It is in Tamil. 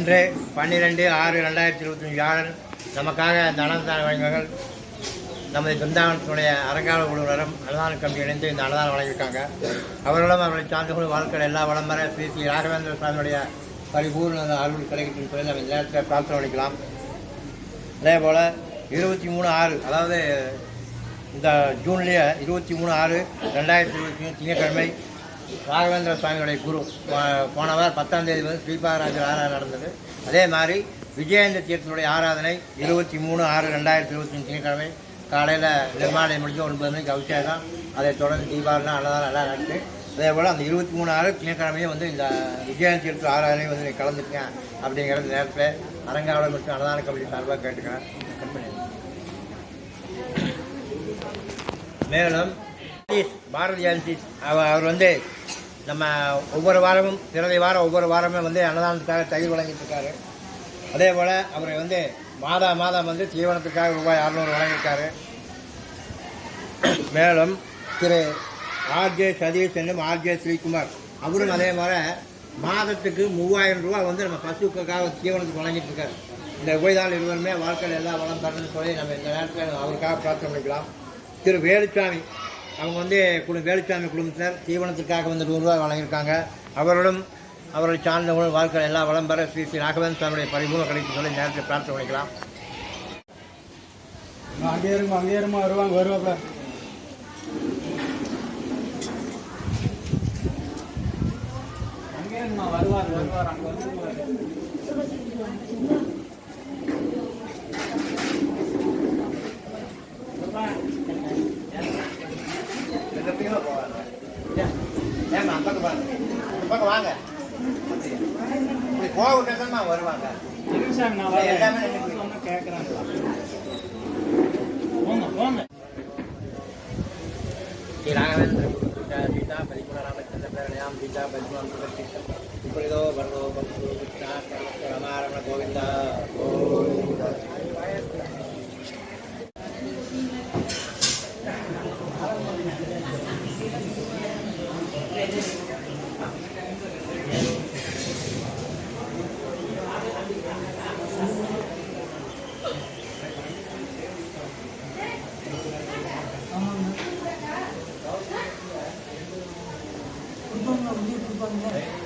இன்று 12/6/2025 வியாழன் நமக்காக இந்த அன்னதான வழங்குகள் நமது பிருந்தாவனத்தினுடைய அரங்காவல் குழுவினரும் அன்னதான கம்பி இணைந்து இந்த அன்னதானம் வழங்கியிருக்காங்க. அவர்களும் அவர்களை சார்ந்தவர்களும் வாழ்க்கையில் எல்லா வளம்பர ஸ்ரீ ராகவேந்திர சுவாமியுடைய பரிபூர்ண அருள் கிடைக்கும் சொல்லி நம்ம இந்த நேரத்தில் பிரார்த்தனை பண்ணிக்கலாம். அதே போல் 23/6 அதாவது இந்த ஜூன்லேயே 23/6/2023 திங்கட்கிழமை ராகவேந்திர சுவாமியுடைய குரு போனவர் 10ஆம் தேதி வந்து ஸ்ரீபாதராஜர் ஆராதனை நடந்தது. அதே மாதிரி விஜயேந்திர தீர்த்தனுடைய ஆராதனை 23/6/2023 திங்கட்கிழமை காலையில் நிர்மாலயம் முடிஞ்சு 9 மணிக்கு அபிஷேகம், அதை தொடர்ந்து தீபாவளி அன்னதானம் எல்லாம் நடத்து. அதே போல் அந்த 23/6 திங்கட்கிழமையும் வந்து இந்த விஜயேந்திர தீர்த்த ஆராதனையும் வந்து நீங்கள் கலந்துக்கேன் அப்படிங்கிற நேரத்தில் அரங்காவலம் மற்றும் அன்னதான கமிட்டி சார்பாக கேட்டுக்கிறேன். மேலும் பாரதி ஜெயந்தி அவர் வந்து நம்ம ஒவ்வொரு வாரமும் ஒவ்வொரு வாரமே வந்து அன்னதானத்துக்காக தயிர் வழங்கிட்டு இருக்காரு. அதே போல் அவரை வந்து மாதம் வந்து தீவனத்துக்காக ரூபாய் 600 வழங்கியிருக்காரு. மேலும் திரு ஆர்ஜே சதீஷ் என்னும் ஆர்ஜே ஸ்ரீகுமார் அவரும் அதே மாதிரி மாதத்துக்கு 3000 ரூபா வந்து நம்ம பசுக்காக தீவனத்துக்கு வழங்கிட்டு இருக்காரு. இந்த உபயதால் இருவருமே வாழ்க்கையில் எல்லா வளம் தரணும்னு சொல்லி நம்ம இந்த நேரத்தில் அவருக்காக பிரார்த்தனை பண்ணிக்கலாம். திரு வேலுச்சாமி அவங்க வந்து வேலுச்சாமி குடும்பத்தினர் தீவனத்துக்காக வந்து 100 ரூபாய் வழங்கியிருக்காங்க. அவர்களும் அவர்களை சார்ந்தவங்களும் வாழ்க்கையில் எல்லா வளம் பெற ஸ்ரீ ராகவேந்திர சுவாமியுடைய பரிபூர்ண கிடைக்கும் சொல்லி நேரத்தில் பிரார்த்தனை பண்ணிக்கலாம். அங்கே வருவாங்க வருவார் அங்கே வந்து பக்கம் வாங்க கோவிட்டா வருவாங்க. எல்லாமே கேட்குறாங்களா? போங்க போங்க. ஸ்ரீ ராகவேந்திர சீதா பரிபூர்ண ராமச்சந்திர பிரயாம் சீதா பரிபூர்ண இப்படிதோ பரதோ பக்தோ கிருஷ்ணா ரமாரமண கோவிந்தா கோவிந்தா. கொடுப்பாங்க